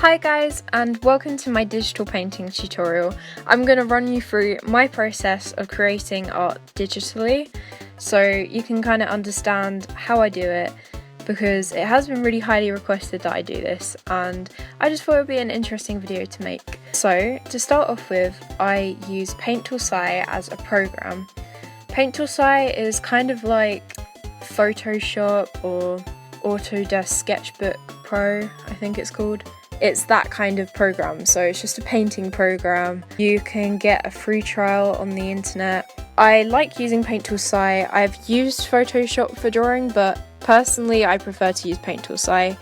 Hi guys, and welcome to my digital painting tutorial. I'm going to run you through my process of creating art digitally so you can kind of understand how I do it, because it has been really highly requested that I do this and I just thought it would be an interesting video to make. So to start off with, I use Paint Tool SAI as a program. Paint Tool SAI is kind of like Photoshop or Autodesk Sketchbook Pro, I think it's called. It's that kind of program, so it's just a painting program. You can get a free trial on the internet. I like using Paint Tool SAI. I've used Photoshop for drawing, but personally I prefer to use Paint Tool SAI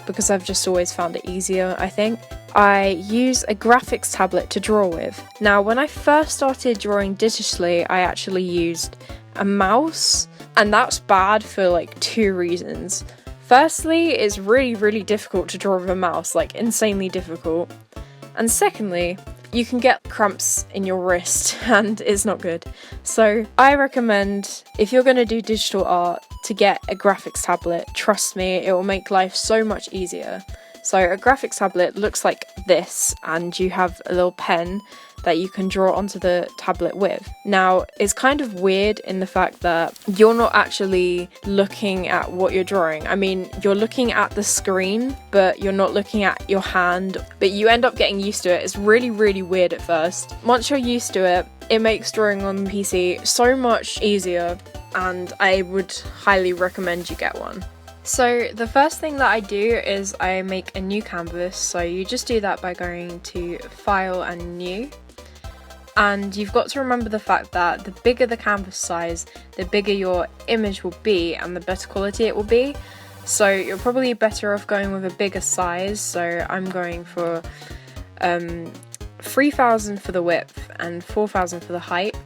because I've just always found it easier, I think. I use a graphics tablet to draw with. Now, when I first started drawing digitally, I actually used a mouse, and that's bad for like two reasons. Firstly, it's really difficult to draw with a mouse, like insanely difficult. And secondly, you can get cramps in your wrist and it's not good. So I recommend, if you're going to do digital art, to get a graphics tablet. Trust me, it will make life so much easier. So a graphics tablet looks like this, and you have a little pen that you can draw onto the tablet with. Now, it's kind of weird in the fact that you're not actually looking at what you're drawing. I mean, you're looking at the screen, but you're not looking at your hand, but you end up getting used to it. It's really weird at first. Once you're used to it, it makes drawing on the PC so much easier, and I would highly recommend you get one. So the first thing that I do is I make a new canvas. So you just do that by going to File and New. And you've got to remember the fact that the bigger the canvas size, the bigger your image will be and the better quality it will be. So you're probably better off going with a bigger size. So I'm going for 3,000 for the width and 4,000 for the height.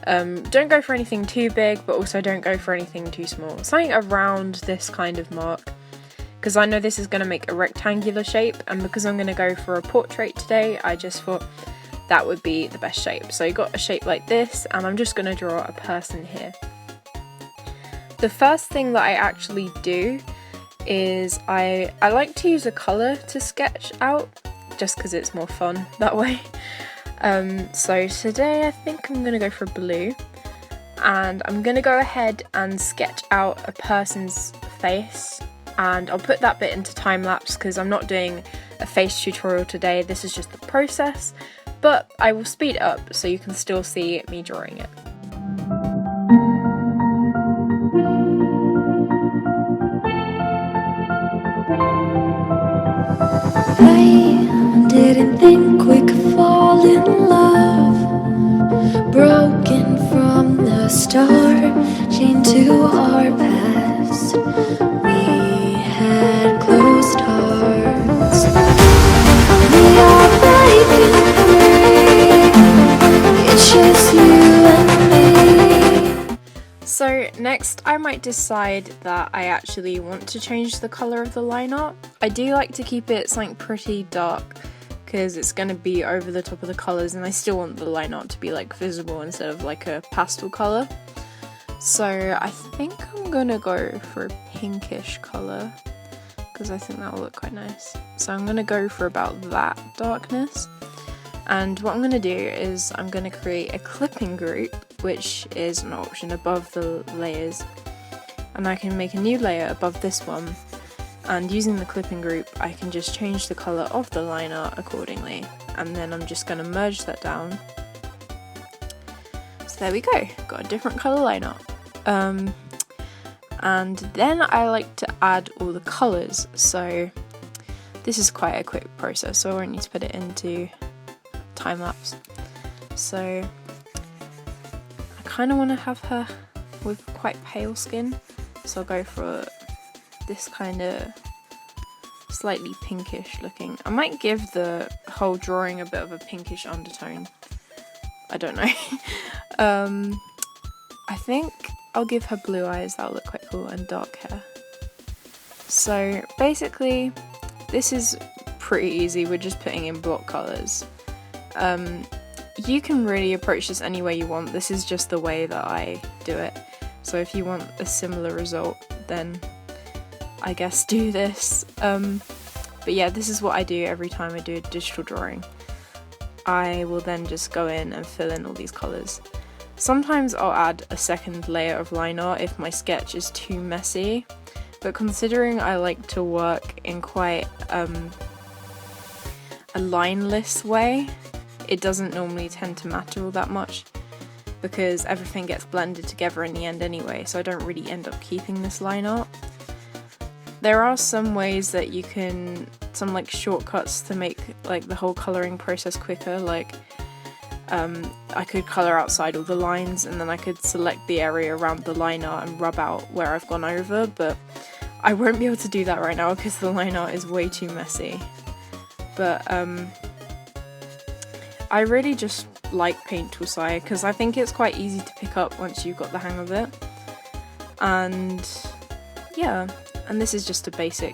Don't go for anything too big, but also don't go for anything too small. Something around this kind of mark, because I know this is going to make a rectangular shape, and because I'm going to go for a portrait today, I just thought that would be the best shape. So you got a shape like this, and I'm just going to draw a person here. The first thing that I actually do is I like to use a colour to sketch out, just because it's more fun that way. So today I think I'm going to go for blue, and I'm going to go ahead and sketch out a person's face, and I'll put that bit into time-lapse because I'm not doing a face tutorial today. This is just the process, but I will speed it up so you can still see me drawing it. I didn't think we could fall in love, broken from the start, chained to our past. We had closed hearts. We are breaking free. It's just you and me. So next I might decide that I actually want to change the colour of the line art. I do like to keep it something pretty dark because it's going to be over the top of the colours, and I still want the line art to be like visible instead of like a pastel colour. So I think I'm going to go for a pinkish colour because I think that will look quite nice. So I'm going to go for about that darkness. And what I'm going to do is I'm going to create a clipping group, which is an option above the layers, and I can make a new layer above this one, and using the clipping group I can just change the colour of the line art accordingly, and then I'm just going to merge that down. So there we go, got a different colour line art. And then I like to add all the colours, so this is quite a quick process, so I won't need to put it into time-lapse. So I kind of want to have her with quite pale skin, so I'll go for this kind of slightly pinkish looking. I might give the whole drawing a bit of a pinkish undertone, I don't know. I think I'll give her blue eyes, that'll look quite cool, and dark hair. So basically this is pretty easy, we're just putting in block colours. You can really approach this any way you want, this is just the way that I do it. So if you want a similar result, then I guess do this. But But yeah, this is what I do every time I do a digital drawing. I will then just go in and fill in all these colours. Sometimes I'll add a second layer of line art if my sketch is too messy, but considering I like to work in quite a lineless way, it doesn't normally tend to matter all that much because everything gets blended together in the end anyway, so I don't really end up keeping this line art. There are some ways that you can, some like shortcuts to make like the whole colouring process quicker, like I could colour outside all the lines and then I could select the area around the line art and rub out where I've gone over, but I won't be able to do that right now because the line art is way too messy. But I really just like Paint Tool Side because I think it's quite easy to pick up once you've got the hang of it. And yeah, and this is just a basic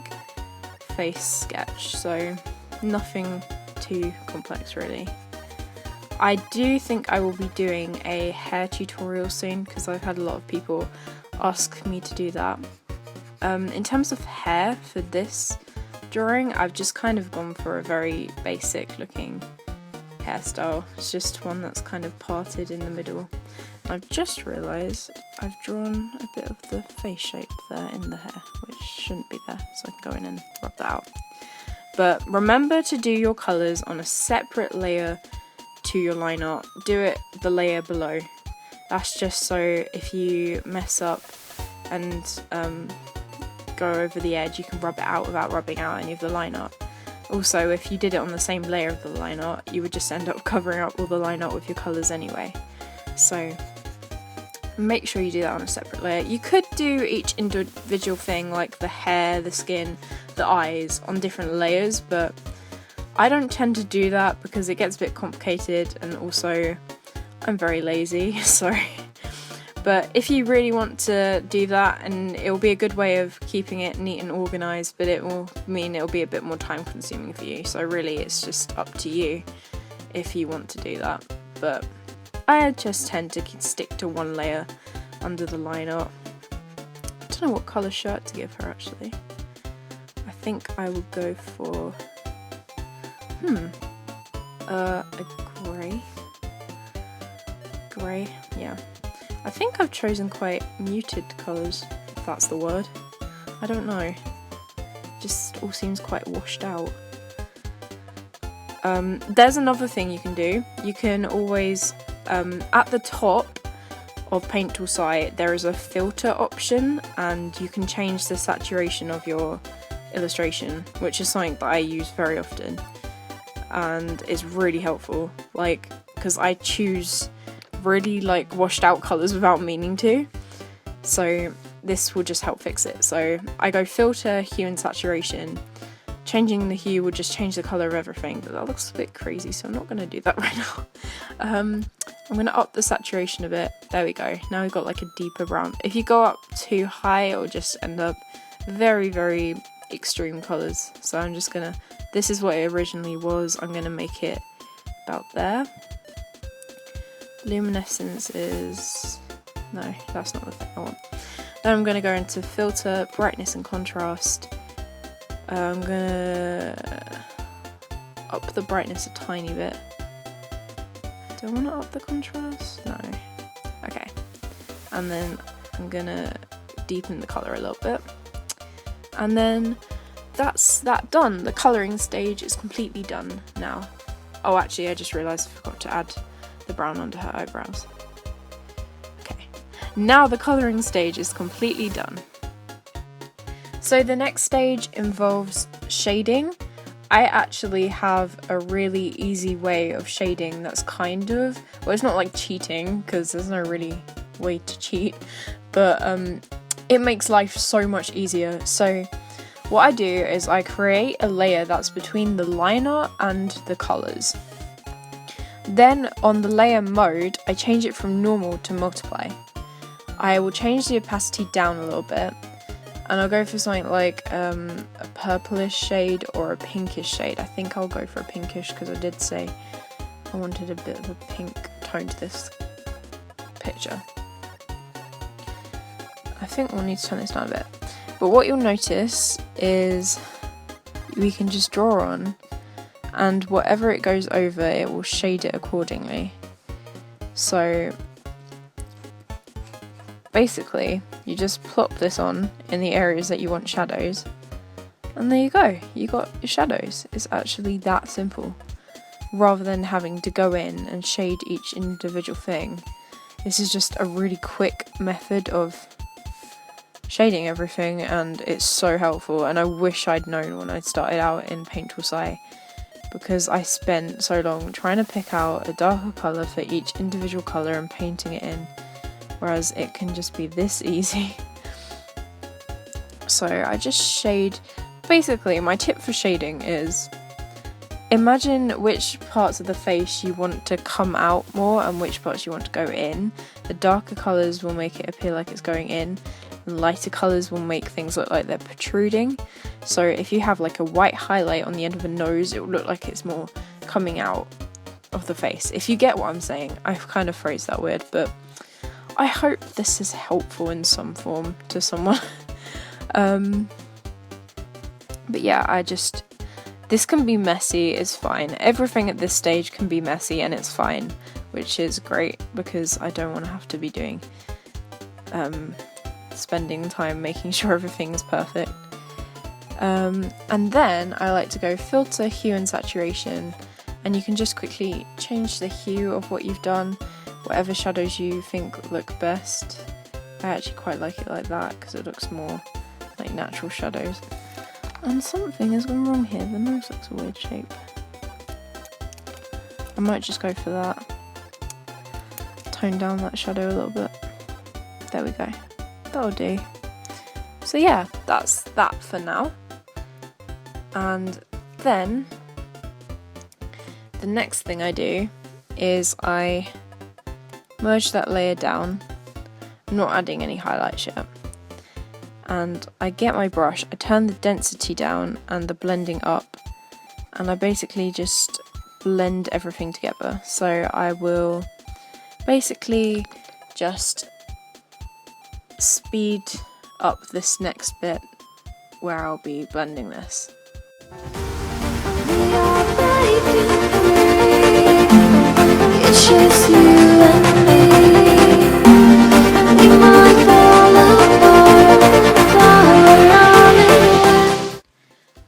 face sketch, so nothing too complex really. I do think I will be doing a hair tutorial soon because I've had a lot of people ask me to do that. In terms of hair for this drawing, I've just kind of gone for a very basic looking hairstyle. It's just one that's kind of parted in the middle. I've just realised I've drawn a bit of the face shape there in the hair, which shouldn't be there, so I can go in and rub that out. But remember to do your colours on a separate layer to your line art. Do it the layer below. That's just so if you mess up and go over the edge, you can rub it out without rubbing out any of the line art. Also, if you did it on the same layer of the line art, you would just end up covering up all the line art with your colours anyway. So make sure you do that on a separate layer. You could do each individual thing, like the hair, the skin, the eyes, on different layers, but I don't tend to do that because it gets a bit complicated, and also I'm very lazy, sorry. But if you really want to do that, and it will be a good way of keeping it neat and organised, but it will mean it'll be a bit more time consuming for you, so really it's just up to you if you want to do that. But I just tend to stick to one layer under the line art. I don't know what colour shirt to give her actually. I think I will go for a grey, yeah. I think I've chosen quite muted colours, if that's the word. I don't know. Just all seems quite washed out. There's another thing you can do. You can always, at the top of Paint Tool Site, there is a filter option, and you can change the saturation of your illustration, which is something that I use very often, and is really helpful. Like, because I choose really like washed out colours without meaning to, so this will just help fix it. So I go filter, hue and saturation. Changing the hue will just change the colour of everything, but that looks a bit crazy, so I'm not going to do that right now. I'm going to up the saturation a bit. There we go. Now we've got like a deeper brown. If you go up too high, it will just end up very, very extreme colours. So I'm just going to, this is what it originally was, I'm going to make it about there. Luminescence is, no, that's not the thing I want. Then I'm going to go into filter, brightness and contrast. I'm gonna up the brightness a tiny bit. Do I want to up the contrast? No. Okay. And then I'm gonna deepen the colour a little bit. And then that's that done. The colouring stage is completely done now. Oh, actually, I just realised I forgot to add the brown under her eyebrows. Okay. Now the colouring stage is completely done. So the next stage involves shading. I actually have a really easy way of shading that's kind of, well, it's not like cheating because there's no really way to cheat, but it makes life so much easier. So what I do is I create a layer that's between the line art and the colours. Then on the layer mode, I change it from normal to multiply. I will change the opacity down a little bit, and I'll go for something like a purplish shade or a pinkish shade. I think I'll go for a pinkish because I did say I wanted a bit of a pink tone to this picture. I think we'll need to turn this down a bit. But what you'll notice is we can just draw on, and whatever it goes over, it will shade it accordingly. So basically, you just plop this on in the areas that you want shadows, and there you go, you got your shadows. It's actually that simple. Rather than having to go in and shade each individual thing, this is just a really quick method of shading everything, and it's so helpful. And I wish I'd known when I started out in Paint Tool Sci, because I spent so long trying to pick out a darker colour for each individual colour and painting it in, whereas it can just be this easy. So I just shade. Basically, my tip for shading is imagine which parts of the face you want to come out more and which parts you want to go in. The darker colours will make it appear like it's going in, and lighter colours will make things look like they're protruding. So if you have like a white highlight on the end of a nose, it will look like it's more coming out of the face. If you get what I'm saying, I've kind of phrased that weird, but I hope this is helpful in some form to someone. But yeah, this can be messy, it's fine. Everything at this stage can be messy and it's fine, which is great because I don't want to have to be doing, spending time making sure everything is perfect. And then I like to go filter, hue and saturation, and you can just quickly change the hue of what you've done, whatever shadows you think look best. I actually quite like it like that because it looks more like natural shadows. And something has gone wrong here, the nose looks a weird shape. I might just go for that. Tone down that shadow a little bit. There we go. That'll do. So yeah, that's that for now. And then the next thing I do is I merge that layer down. I'm not adding any highlights yet. And I get my brush, I turn the density down and the blending up, and I basically just blend everything together. So I will basically just speed up this next bit where I'll be blending this. It's just you and me. We might fall apart.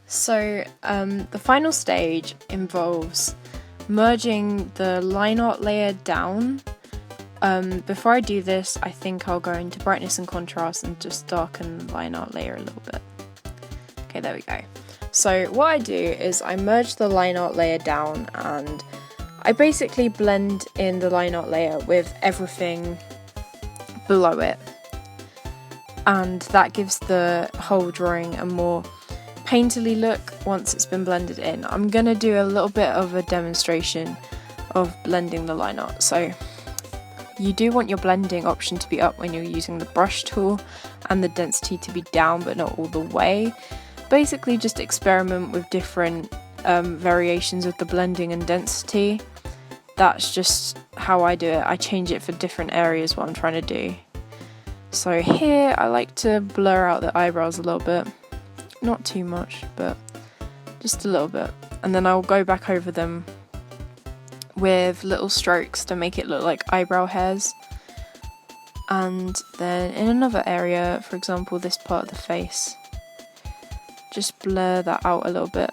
So the final stage involves merging the line art layer down. Before I do this, I think I'll go into brightness and contrast and just darken the line art layer a little bit. Okay, there we go. So what I do is I merge the line art layer down and I basically blend in the line art layer with everything below it. And that gives the whole drawing a more painterly look once it's been blended in. I'm gonna do a little bit of a demonstration of blending the line art. So you do want your blending option to be up when you're using the brush tool and the density to be down but not all the way. Basically just experiment with different variations of the blending and density. That's just how I do it. I change it for different areas what I'm trying to do. So here I like to blur out the eyebrows a little bit. Not too much, but just a little bit. And then I'll go back over them with little strokes to make it look like eyebrow hairs. And then in another area, for example this part of the face, just blur that out a little bit.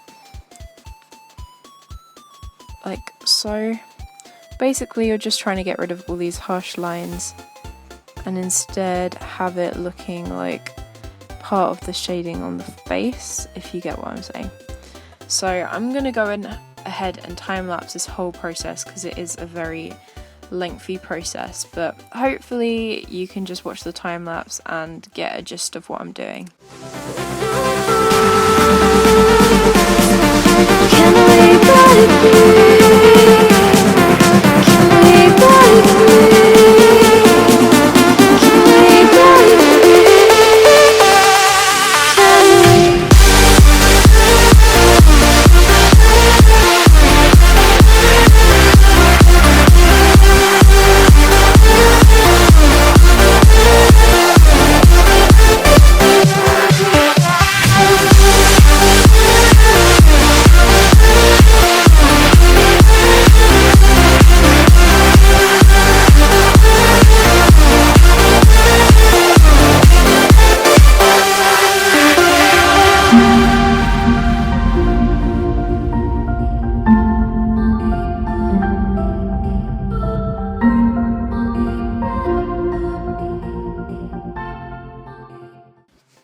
Like so. Basically you're just trying to get rid of all these harsh lines and instead have it looking like part of the shading on the face, if you get what I'm saying. So I'm going to go ahead and time-lapse this whole process because it is a very lengthy process, but hopefully you can just watch the time-lapse and get a gist of what I'm doing.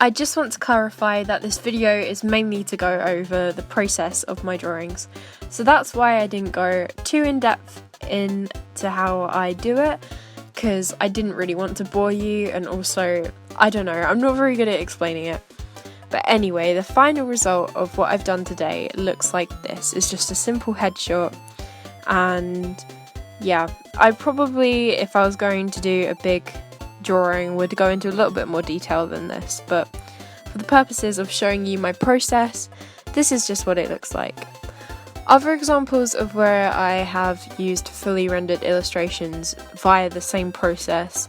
I just want to clarify that this video is mainly to go over the process of my drawings. So that's why I didn't go too in depth into how I do it, because I didn't really want to bore you, and also, I don't know, I'm not very good at explaining it. But anyway, the final result of what I've done today looks like this. It's just a simple headshot, and yeah, I probably, if I was going to do a big drawing, would go into a little bit more detail than this, but for the purposes of showing you my process, this is just what it looks like. Other examples of where I have used fully rendered illustrations via the same process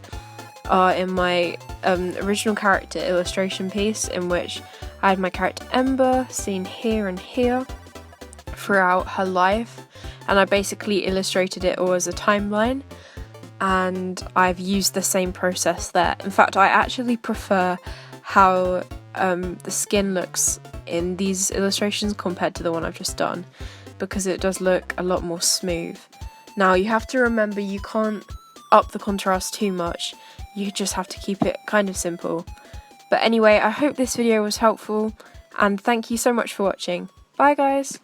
are in my original character illustration piece, in which I had my character Ember seen here and here throughout her life, and I basically illustrated it all as a timeline, and I've used the same process there. In fact, I actually prefer how the skin looks in these illustrations compared to the one I've just done, because it does look a lot more smooth. Now, you have to remember you can't up the contrast too much, you just have to keep it kind of simple. But anyway, I hope this video was helpful, and thank you so much for watching. Bye guys!